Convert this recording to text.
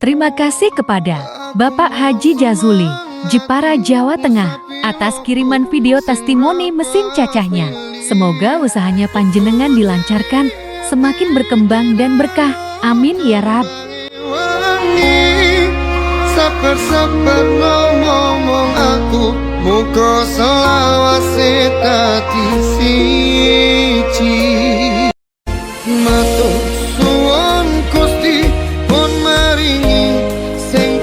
Terima kasih kepada Bapak Haji Jazuli, Jepara, Jawa Tengah, atas kiriman video testimoni mesin cacahnya. Semoga usahanya panjenengan dilancarkan, semakin berkembang dan berkah. Amin ya Rab. Sabar-sabar ngomong aku, muka selawase dadi siji. Matur suwun Gusti pun maringi sing